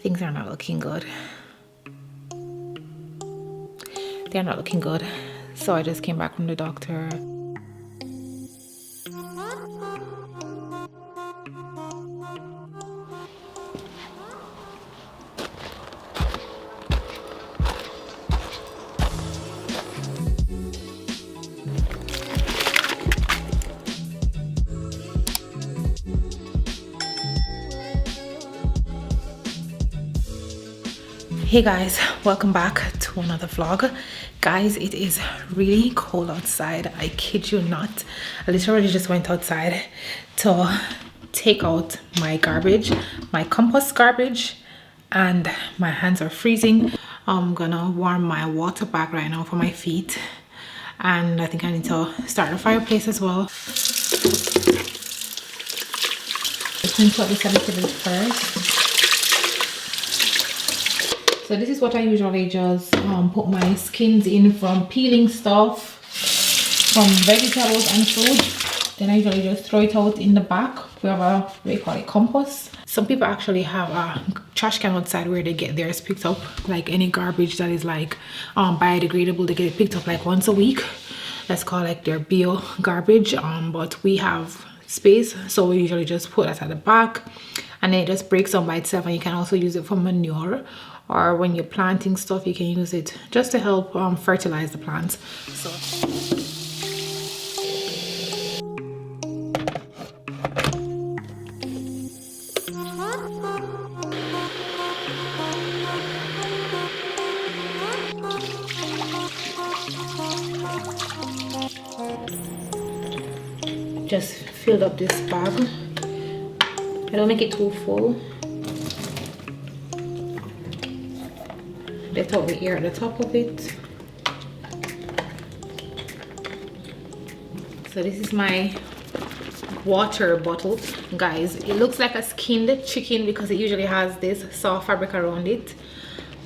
Things are not looking good. They're not looking good. So I just came back from the doctor. Hey guys, welcome back to another vlog. Guys, it is really cold outside. I kid you not. I literally just went outside to take out my garbage, my compost garbage, and my hands are freezing. I'm gonna warm my water bag right now for my feet, and I think I need to start a fireplace as well. Let's put this a little bit first. So this is what I usually just put my skins in from peeling stuff, from vegetables and fruit. Then I usually just throw it out in the back. We have a, we call it compost. Some people actually have a trash can outside where they get theirs picked up. Like any garbage that is like biodegradable, they get it picked up like once a week. That's called like their bio garbage. But we have space, so we usually just put that at the back, and then it just breaks down by itself, and you can also use it for manure, or when you're planting stuff you can use it just to help fertilize the plants. So just filled up this bag. I don't make it too full. Let out the air at the top of it. So this is my water bottle, guys. It looks like a skinned chicken because it usually has this soft fabric around it,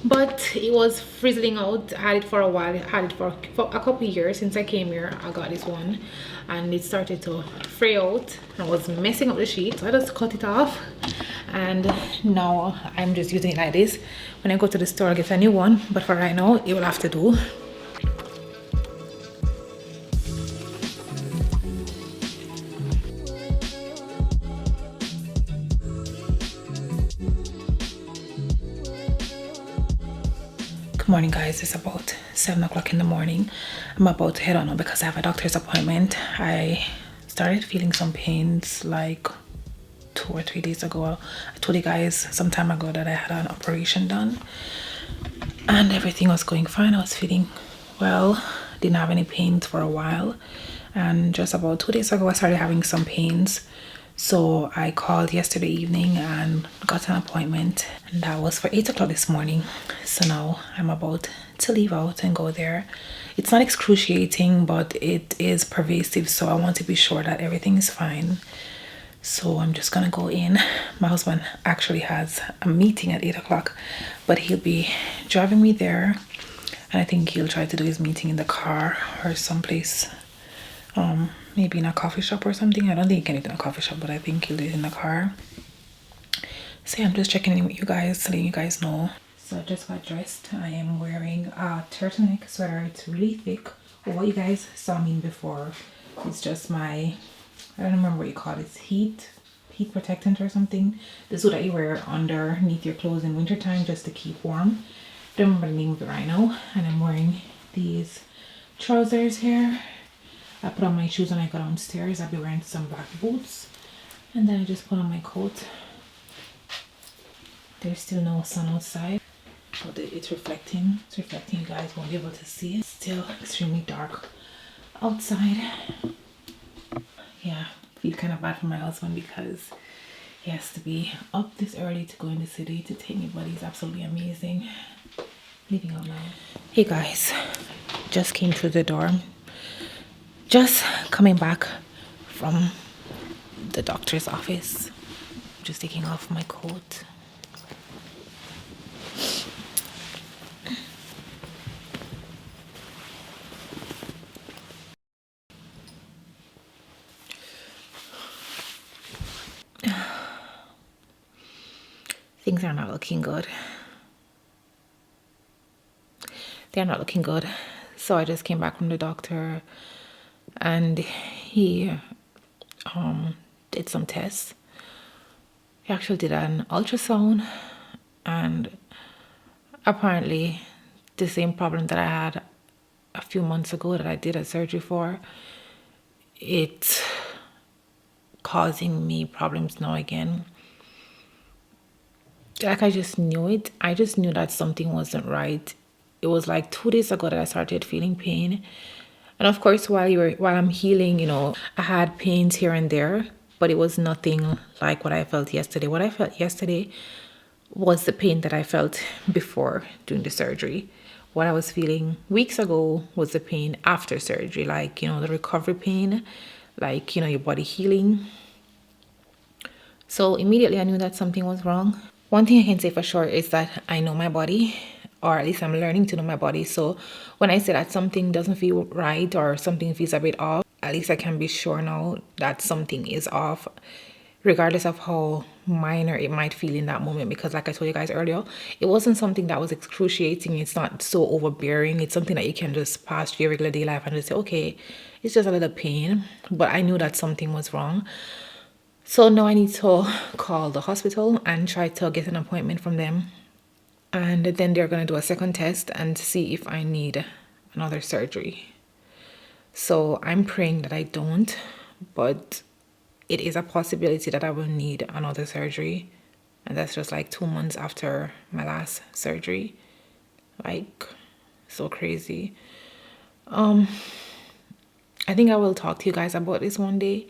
but it was frizzling out. I had it for a while. I had it for a couple years. Since I came here I got this one, and it started to fray out and was messing up the sheet, so I just cut it off, and now I'm just using it like this. When I go to the store I'll get a new one, but for right now it will have to do. Good morning guys, it's about 7 o'clock in the morning. I'm about to head on because I have a doctor's appointment. I started feeling some pains like 2 or 3 days ago. I told you guys some time ago that I had an operation done and everything was going fine. I was feeling well, didn't have any pains for a while, and just about 2 days ago I started having some pains. So I called yesterday evening and got an appointment, and that was for 8 o'clock this morning. So now I'm about to leave out and go there. It's not excruciating, but it is pervasive, so I want to be sure that everything is fine. So I'm just gonna go in. My husband actually has a meeting at 8 o'clock, but he'll be driving me there, and I think he'll try to do his meeting in the car or someplace, maybe in a coffee shop or something. I don't think he can do it in a coffee shop, but I think he'll do it in the car. So yeah, I'm just checking in with you guys, letting you guys know. So I just got dressed. I am wearing a turtleneck sweater. It's really thick. What you guys saw me in before, it's just my, I don't remember what you call it. It's heat protectant or something. The suit that you wear underneath your clothes in wintertime just to keep warm. Don't remember the name of it right now. And I'm wearing these trousers here. I put on my shoes when I go downstairs. I'll be wearing some black boots, and then I just put on my coat. There's still no sun outside, but it's reflecting. It's reflecting. You guys won't be able to see it. It's still extremely dark outside. Yeah, I feel kind of bad for my husband because he has to be up this early to go in the city to take me, but he's absolutely amazing. Leaving out now. Hey guys, just came through the door. Just coming back from the doctor's office. Just taking off my coat. things are not looking good. They're not looking good. So I just came back from the doctor, and he did some tests. He actually did an ultrasound, and apparently the same problem that I had a few months ago that I did a surgery for, it's causing me problems now again. Like, I just knew it. I just knew that something wasn't right. It was like 2 days ago that I started feeling pain. And of course, while I'm healing, I had pains here and there, but it was nothing like what I felt yesterday. What I felt yesterday was the pain that I felt before doing the surgery. What I was feeling weeks ago was the pain after surgery, like, the recovery pain, like, your body healing. So immediately I knew that something was wrong. One thing I can say for sure is that I know my body, or at least I'm learning to know my body. So when I say that something doesn't feel right or something feels a bit off, at least I can be sure now that something is off, regardless of how minor it might feel in that moment. Because like I told you guys earlier, it wasn't something that was excruciating. It's not so overbearing. It's something that you can just pass through your regular day life and just say, okay, it's just a little pain. But I knew that something was wrong. So now I need to call the hospital and try to get an appointment from them. And then they're going to do a second test and see if I need another surgery. So I'm praying that I don't, but it is a possibility that I will need another surgery. And that's just like 2 months after my last surgery. Like, so crazy. I think I will talk to you guys about this one day.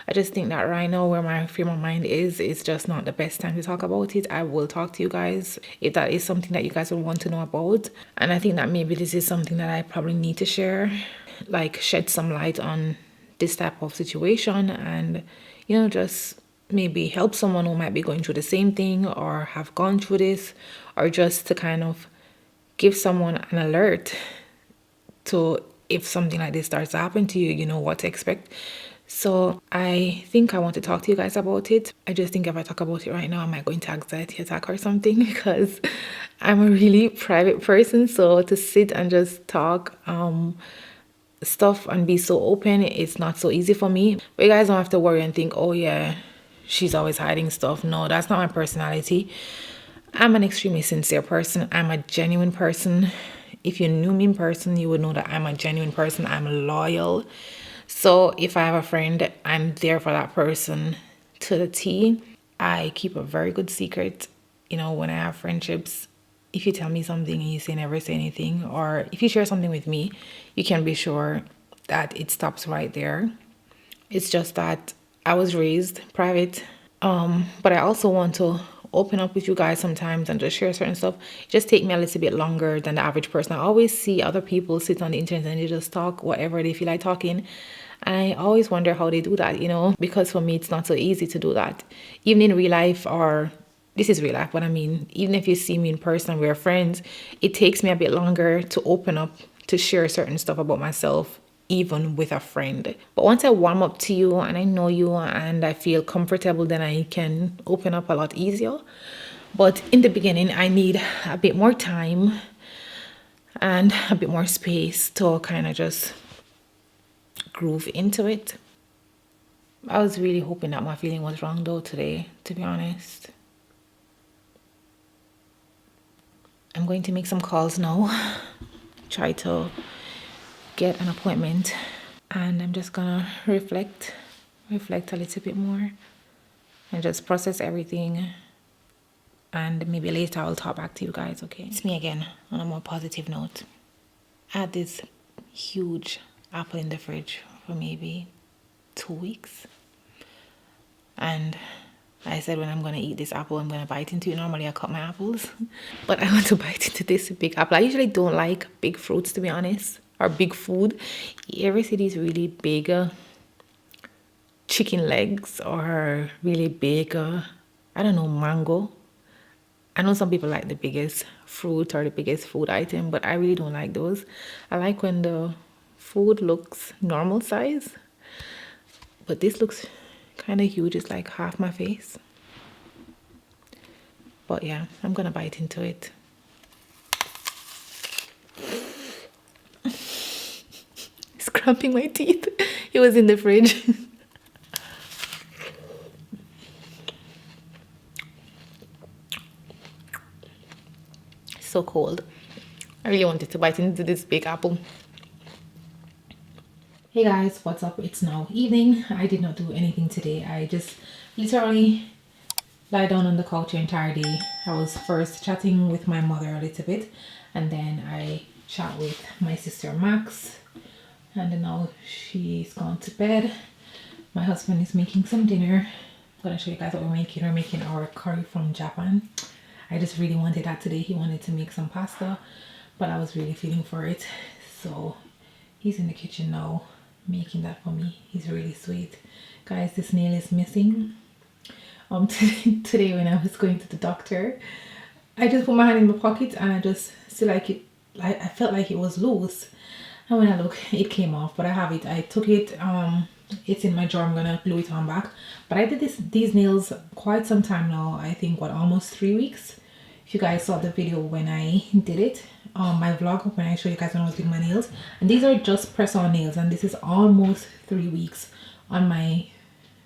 I just think that right now where my frame of mind is, it's just not the best time to talk about it. I will talk to you guys if that is something that you guys will want to know about. And I think that maybe this is something that I probably need to share, like shed some light on this type of situation and, just maybe help someone who might be going through the same thing or have gone through this, or just to kind of give someone an alert to if something like this starts to happen to you, you know what to expect. So I think I want to talk to you guys about it. I just think if I talk about it right now, I might go into anxiety attack or something because I'm a really private person. So to sit and just talk stuff and be so open, it's not so easy for me. But you guys don't have to worry and think, oh yeah, she's always hiding stuff. No, that's not my personality. I'm an extremely sincere person. I'm a genuine person. If you knew me in person, you would know that I'm a genuine person. I'm loyal. So if I have a friend, I'm there for that person to the T. I keep a very good secret. When I have friendships, if you tell me something and you never say anything, or if you share something with me, you can be sure that it stops right there. It's just that I was raised private, but I also want to open up with you guys sometimes and just share certain stuff. It just take me a little bit longer than the average person. I always see other people sit on the internet and they just talk whatever they feel like talking. And I always wonder how they do that, because for me, it's not so easy to do that. Even in real life, or this is real life, but I mean, even if you see me in person, we're friends, it takes me a bit longer to open up, to share certain stuff about myself, even with a friend. But once I warm up to you and I know you and I feel comfortable, then I can open up a lot easier. But in the beginning, I need a bit more time and a bit more space to kind of just groove into it. I was really hoping that my feeling was wrong though today, to be honest. I'm going to make some calls now, try to get an appointment, and I'm just gonna reflect a little bit more and just process everything, and maybe later I'll talk back to you guys. Okay, it's me again on a more positive note. I had this huge apple in the fridge for maybe 2 weeks, and I said when I'm going to eat this apple, I'm going to bite into it. Normally I cut my apples, but I want to bite into this big apple. I usually don't like big fruits, to be honest, or big food. You ever see these really big chicken legs, or really big, I don't know, mango? I know some people like the biggest fruit or the biggest food item, but I really don't like those. I like when the food looks normal size, but this looks kind of huge. It's like half my face. But yeah, I'm gonna bite into it. It's cramping my teeth. It was in the fridge. So cold. I really wanted to bite into this big apple. Hey guys, what's up? It's now evening. I did not do anything today. I just literally lie down on the couch the entire day. I was first chatting with my mother a little bit, and then I chat with my sister Max, and then now she's gone to bed. My husband is making some dinner. I'm gonna show you guys what we're making. We're making our curry from Japan. I just really wanted that today. He wanted to make some pasta, but I was really feeling for it, so he's in the kitchen now making that for me. He's really sweet. Guys, this nail is missing. Today when I was going to the doctor, I just put my hand in my pocket and I just feel like it, I felt like it was loose, and when I look, it came off. But I have it. I took it. It's in my drawer. I'm gonna glue it on back. But I did these nails quite some time now. I think what, almost 3 weeks. If you guys saw the video when I did it, my vlog, when I show you guys when I was doing my nails, and these are just press on nails, and this is almost 3 weeks on my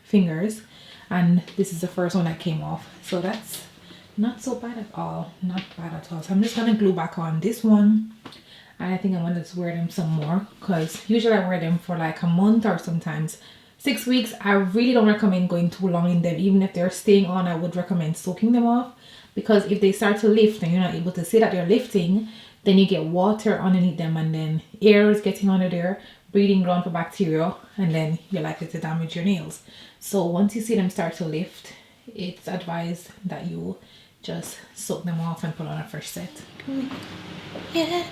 fingers, and this is the first one that came off, so that's not so bad at all. Not bad at all. So I'm just gonna glue back on this one, and I think I'm gonna just wear them some more, because usually I wear them for like a month or sometimes 6 weeks. I really don't recommend going too long in them. Even if they're staying on, I would recommend soaking them off, because if they start to lift and you're not able to see that they're lifting, then you get water underneath them, and then air is getting under there, breeding ground for bacteria, and then you're likely to damage your nails. So once you see them start to lift, it's advised that you just soak them off and put on a fresh set. Yeah,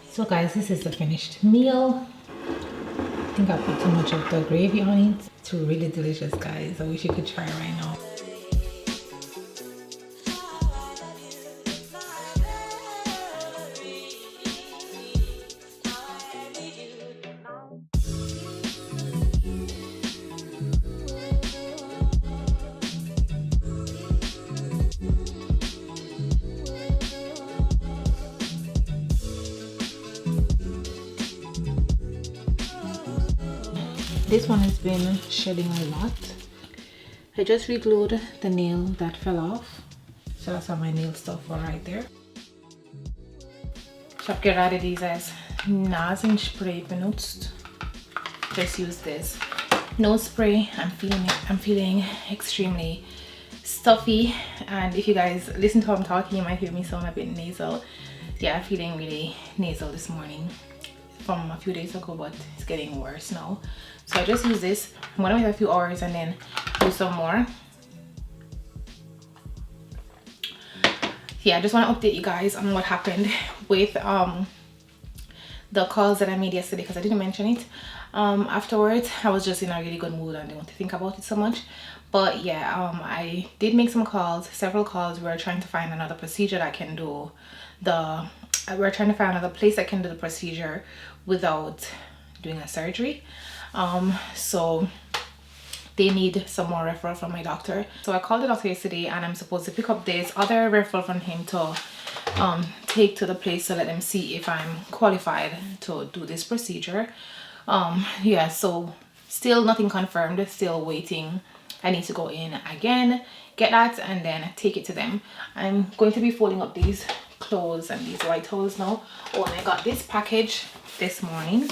so guys, this is the finished meal. I think I put too much of the gravy on it. It's really delicious, guys. I wish you could try it right now. This one has been shedding a lot. I just re-glued the nail that fell off, so that's how my nail stuff were right there. Ich habe gerade dieses Nasenspray benutzt. Just use this nose spray. I'm feeling extremely stuffy, and if you guys listen to how I'm talking, you might hear me sound a bit nasal. Yeah, I'm feeling really nasal this morning from a few days ago, but it's getting worse now. So I just use this. I'm gonna wait a few hours and then do some more. Yeah, I just want to update you guys on what happened with the calls that I made yesterday, because I didn't mention it. Afterwards, I was just in a really good mood and didn't want to think about it so much. But yeah, I did make some calls, several calls. We're trying to find another procedure that can do we're trying to find another place that can do the procedure without doing a surgery. So they need some more referral from my doctor. So I called the doctor yesterday, and I'm supposed to pick up this other referral from him to take to the place to let them see if I'm qualified to do this procedure. Yeah, so still nothing confirmed, still waiting. I need to go in again, get that, and then take it to them. I'm going to be folding up these clothes and these white towels now. Oh, and I got this package this morning.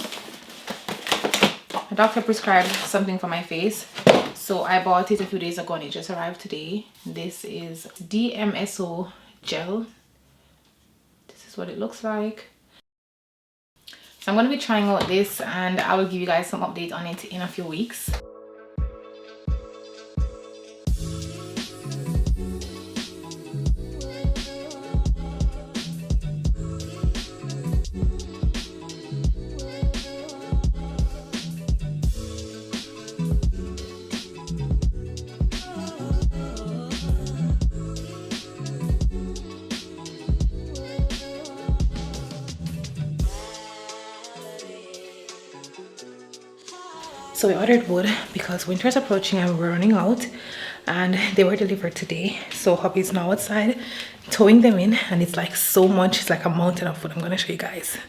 My doctor prescribed something for my face, so I bought it a few days ago and it just arrived today. This is DMSO gel. This is what it looks like. So I'm going to be trying out this, and I will give you guys some update on it in a few weeks. So I ordered wood because winter is approaching and we're running out, and they were delivered today. So hubby's now outside towing them in, and it's like so much. It's like a mountain of wood. I'm gonna show you guys.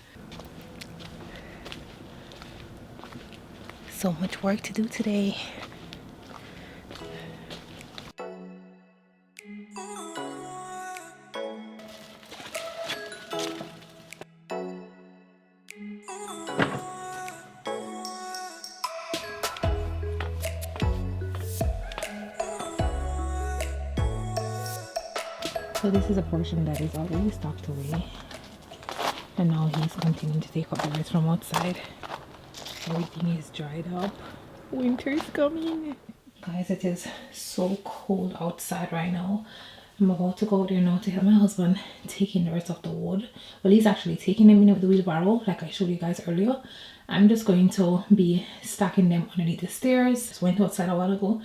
So much work to do today. So this is a portion that is already stocked away, and now he's continuing to take up the rest from outside. Everything is dried up. Winter is coming. Guys, it is so cold outside right now. I'm about to go there now to help my husband taking the rest of the wood. Well, he's actually taking them in with the wheelbarrow like I showed you guys earlier. I'm just going to be stacking them underneath the stairs. Just went outside a while ago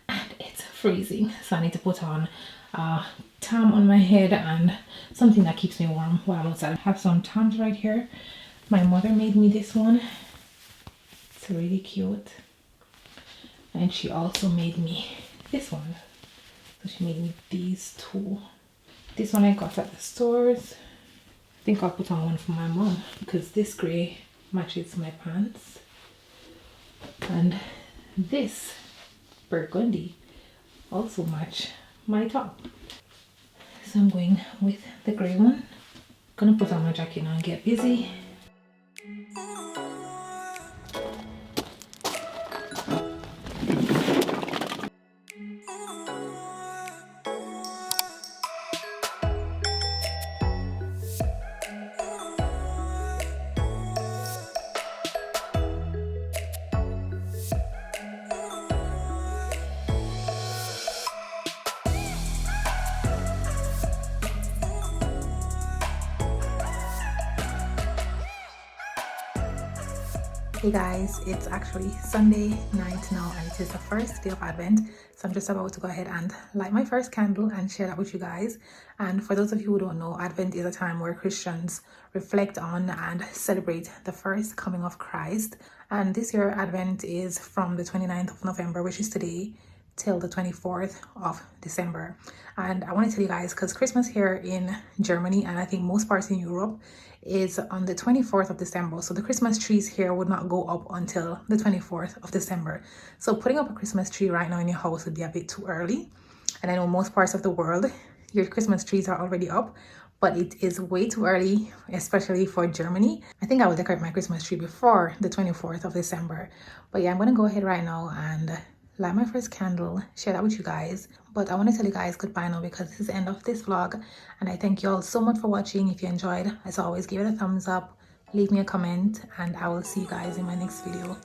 and it's freezing, so I need to put on tam on my head and something that keeps me warm while I'm outside. I have some tams right here. My mother made me this one. It's really cute. And she also made me this one. So she made me these two. This one I got at the stores. I think I'll put on one for my mom because this grey matches my pants. And this burgundy also match my top. So I'm going with the grey one. Gonna put on my jacket now and get busy. Hey guys, it's actually Sunday night now and it is the first day of Advent, so I'm just about to go ahead and light my first candle and share that with you guys. And for those of you who don't know, Advent is a time where Christians reflect on and celebrate the first coming of Christ. And this year Advent is from the 29th of November, which is today, till the 24th of December. And I want to tell you guys, because Christmas here in Germany and I think most parts in Europe is on the 24th of December. So the Christmas trees here would not go up until the 24th of December. So putting up a Christmas tree right now in your house would be a bit too early. And I know most parts of the world, your Christmas trees are already up, but it is way too early, especially for Germany. I think I will decorate my Christmas tree before the 24th of December. But yeah, I'm going to go ahead right now and light my first candle, share that with you guys. But I want to tell you guys goodbye now because this is the end of this vlog, and I thank you all so much for watching. If you enjoyed, as always, give it a thumbs up, leave me a comment, and I will see you guys in my next video.